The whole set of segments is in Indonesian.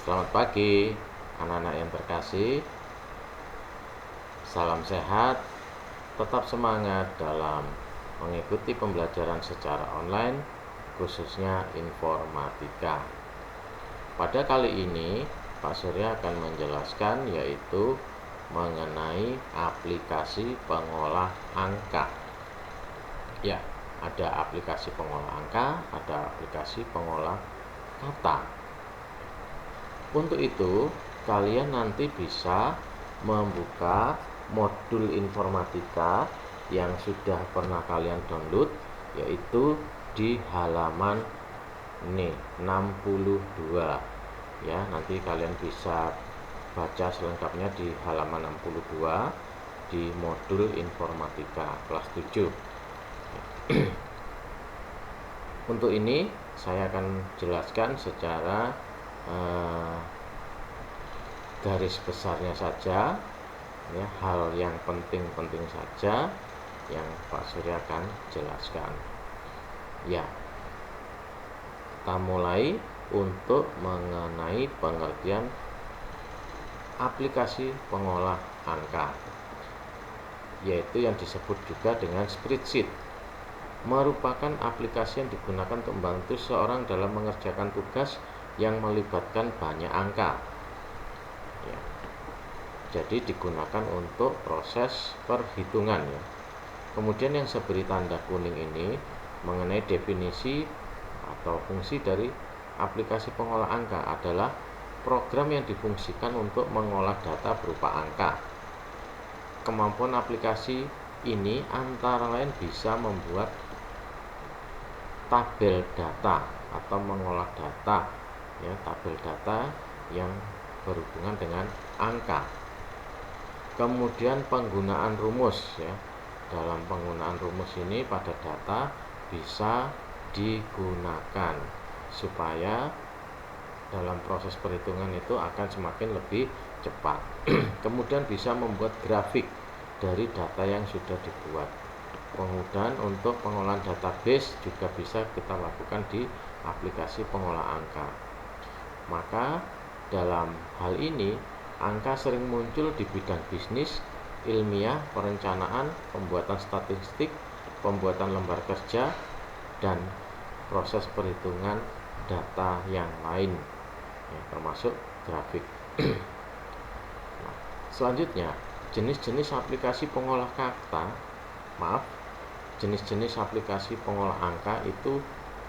Selamat pagi, anak-anak yang terkasih. Salam sehat, tetap semangat dalam mengikuti pembelajaran secara online, khususnya informatika. Pada kali ini, Pak Surya akan menjelaskan yaitu mengenai aplikasi pengolah angka. Ya, ada aplikasi pengolah angka, ada aplikasi pengolah kata. Untuk itu, kalian nanti bisa membuka modul informatika yang sudah pernah kalian download, yaitu di halaman ini 62. Ya, nanti kalian bisa baca selengkapnya di halaman 62 di modul informatika kelas 7. Untuk ini saya akan jelaskan secara garis besarnya saja, ya, hal yang penting-penting saja yang Pak Surya akan jelaskan. Ya, kita mulai untuk mengenai pengertian aplikasi pengolah angka, yaitu yang disebut juga dengan spreadsheet. Merupakan aplikasi yang digunakan untuk membantu seorang dalam mengerjakan tugas yang melibatkan banyak angka. Ya. Jadi digunakan untuk proses perhitungan, ya. Kemudian yang saya beri tanda kuning ini mengenai definisi atau fungsi dari aplikasi pengolah angka adalah program yang difungsikan untuk mengolah data berupa angka. Kemampuan aplikasi ini antara lain bisa membuat tabel data atau mengolah data, ya, tabel data yang berhubungan dengan angka. Kemudian penggunaan rumus, ya. Dalam penggunaan rumus ini pada data bisa digunakan supaya dalam proses perhitungan itu akan semakin lebih cepat. Kemudian bisa membuat grafik dari data yang sudah dibuat. Kemudian untuk pengolahan database juga bisa kita lakukan di aplikasi pengolah angka. Maka dalam hal ini angka sering muncul di bidang bisnis, ilmiah, perencanaan, pembuatan statistik, pembuatan lembar kerja, dan proses perhitungan data yang lain, ya, termasuk grafik. Nah, selanjutnya, jenis-jenis aplikasi pengolah jenis-jenis aplikasi pengolah angka itu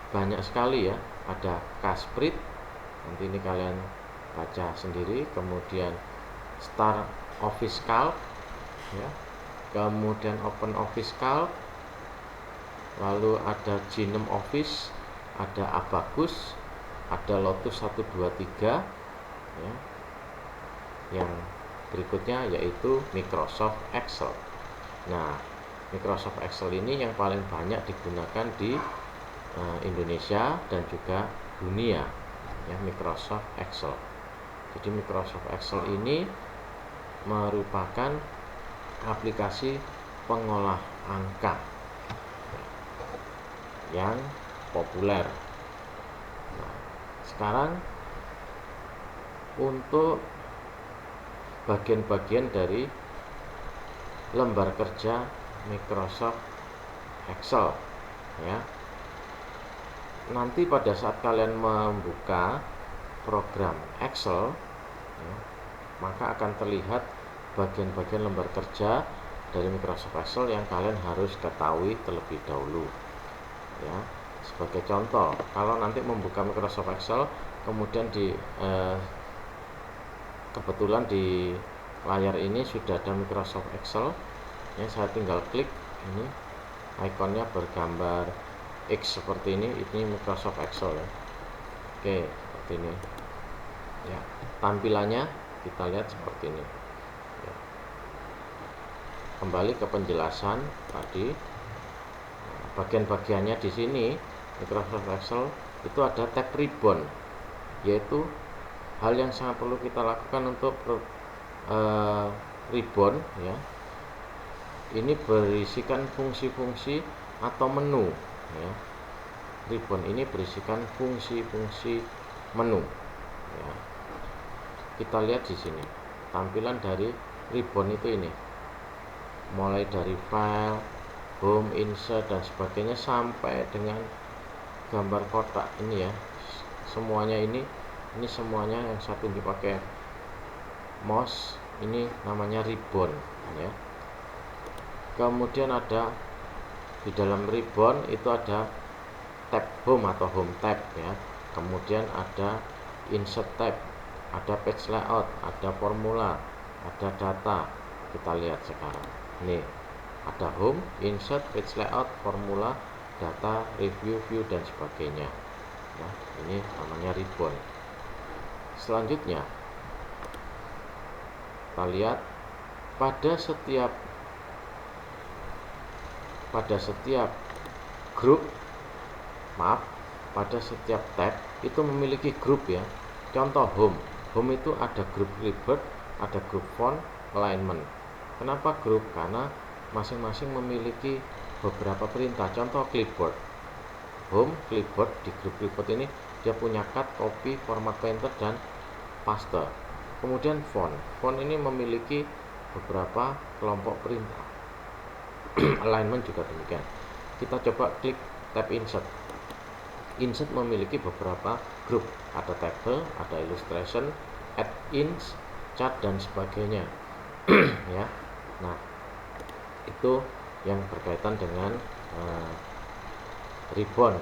banyak sekali, ya. Ada Casprint, nanti ini kalian baca sendiri. Kemudian Star Office Calc, ya. Kemudian Open Office Calc, lalu ada Genome Office, ada Abacus, ada Lotus 123, ya. Yang berikutnya yaitu Microsoft Excel. Nah, Microsoft Excel ini yang paling banyak digunakan di Indonesia dan juga dunia, ya, Microsoft Excel. Jadi Microsoft Excel ini merupakan aplikasi pengolah angka yang populer. Nah, sekarang untuk bagian-bagian dari lembar kerja Microsoft Excel, ya. Nanti pada saat kalian membuka program Excel, ya, maka akan terlihat bagian-bagian lembar kerja dari Microsoft Excel yang kalian harus ketahui terlebih dahulu, ya. Sebagai contoh, kalau nanti membuka Microsoft Excel, kemudian kebetulan di layar ini sudah ada Microsoft Excel, ya, saya tinggal klik ini, ikonnya bergambar X seperti ini Microsoft Excel, ya. Oke, seperti ini, ya. Tampilannya kita lihat seperti ini, ya. Kembali ke penjelasan tadi, bagian-bagiannya di sini Microsoft Excel itu ada tab ribbon, yaitu hal yang sangat perlu kita lakukan untuk ribbon, ya. Ini berisikan fungsi-fungsi atau menu, ya. Ribbon ini berisikan fungsi-fungsi menu, ya. kita lihat di sini tampilan dari ribbon itu ini, mulai dari file, home, insert dan sebagainya sampai dengan gambar kotak ini ya, semuanya ini semuanya yang satu dipakai mouse ini namanya ribbon ya. Kemudian ada di dalam ribbon itu ada tab home atau home tab ya, kemudian ada insert tab, ada page layout, ada formula, ada data. Kita lihat sekarang nih, ada home, insert, page layout, formula, data, review, view dan sebagainya ya. Ini namanya ribbon. Selanjutnya kita lihat pada setiap grup, pada setiap tab itu memiliki grup ya. Contoh home itu ada grup clipboard, ada grup font, alignment. Kenapa grup? Karena masing-masing memiliki beberapa perintah. Contoh clipboard, home, clipboard, di grup clipboard ini dia punya cut, copy, format painter dan paste. Kemudian font ini memiliki beberapa kelompok perintah. Alignment juga demikian. Kita coba klik tab insert. Insert memiliki beberapa grup, ada table, ada illustration, add-ins, chart dan sebagainya ya. Nah, itu yang berkaitan dengan ribbon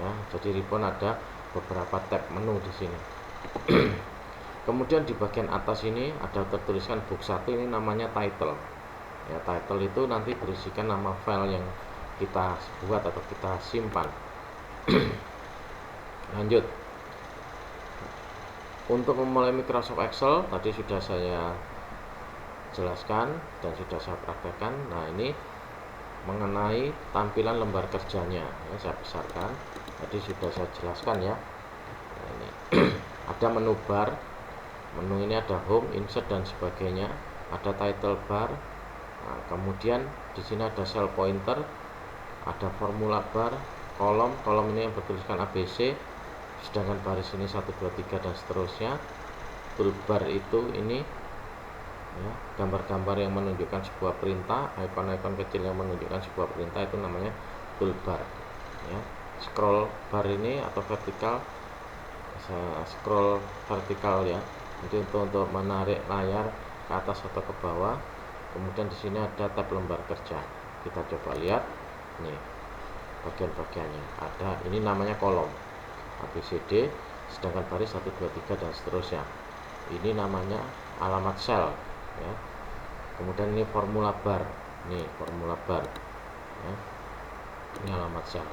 ya. Jadi ribbon ada beberapa tab menu di sini. Kemudian di bagian atas ini ada tertuliskan book 1, ini namanya title ya. Title itu nanti berisikan nama file yang kita buat atau kita simpan. Lanjut, untuk memulai Microsoft Excel tadi sudah saya jelaskan dan sudah saya praktekkan. Nah, ini mengenai tampilan lembar kerjanya ya, saya besarkan, tadi sudah saya jelaskan ya. Nah, ini ada menu bar, menu ini ada home, insert dan sebagainya, ada title bar. Nah, kemudian di sini ada cell pointer, ada formula bar, kolom ini yang bertuliskan ABC, sedangkan baris ini 1, 2, 3 dan seterusnya. Toolbar itu ini ya, gambar-gambar yang menunjukkan sebuah perintah, ikon-ikon kecil yang menunjukkan sebuah perintah itu namanya toolbar ya. Scroll bar ini atau vertikal, scroll vertikal ya, itu untuk menarik layar ke atas atau ke bawah. Kemudian di sini ada tab lembar kerja. Kita coba lihat nih bagian-bagiannya. Ada, ini namanya kolom ABCD, sedangkan baris 1, 2, 3 dan seterusnya. Ini namanya alamat sel ya. Kemudian ini formula bar, nih formula bar ya. Ini alamat sel.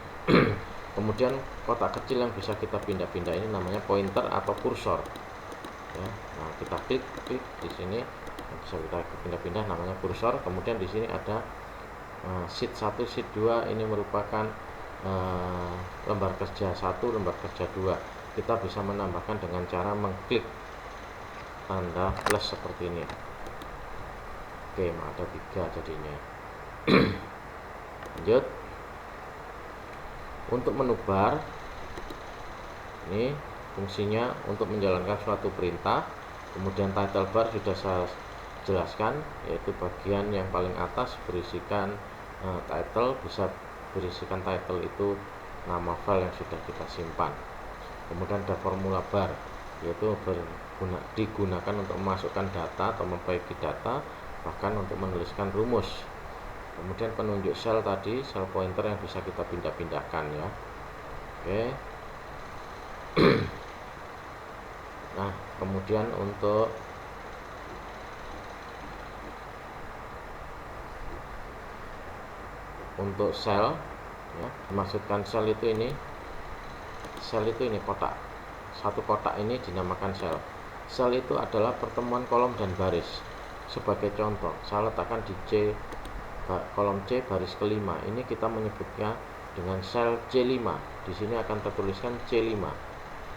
Kemudian kotak kecil yang bisa kita pindah-pindah ini namanya pointer atau kursor ya. Nah, kita klik di sini bisa kita pindah-pindah, namanya kursor. Kemudian di sini ada sheet 1, sheet 2, ini merupakan lembar kerja 1, lembar kerja 2. Kita bisa menambahkan dengan cara mengklik tanda plus seperti ini. Oke, ada 3 jadinya. Lanjut, untuk menu bar ini fungsinya untuk menjalankan suatu perintah. Kemudian title bar sudah saya jelaskan, yaitu bagian yang paling atas berisikan title, bisa berisikan title itu nama file yang sudah kita simpan. Kemudian ada formula bar, yaitu digunakan untuk memasukkan data atau memperbaiki data, bahkan untuk menuliskan rumus. Kemudian penunjuk sel tadi, sel pointer yang bisa kita pindah-pindahkan ya. Oke. Nah, kemudian untuk sel ya, dimaksudkan sel itu ini kotak. Satu kotak ini dinamakan sel. Sel itu adalah pertemuan kolom dan baris. Sebagai contoh, saya letakkan di kolom C baris kelima. Ini kita menyebutnya dengan sel C5. Di sini akan tertuliskan C5.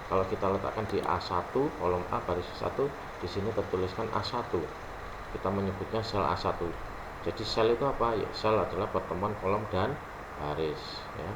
Kalau kita letakkan di A1, kolom A baris 1, di sini tertuliskan A1. Kita menyebutnya sel A1. Jadi sel itu apa? Ya, sel adalah pertemuan kolom dan baris ya.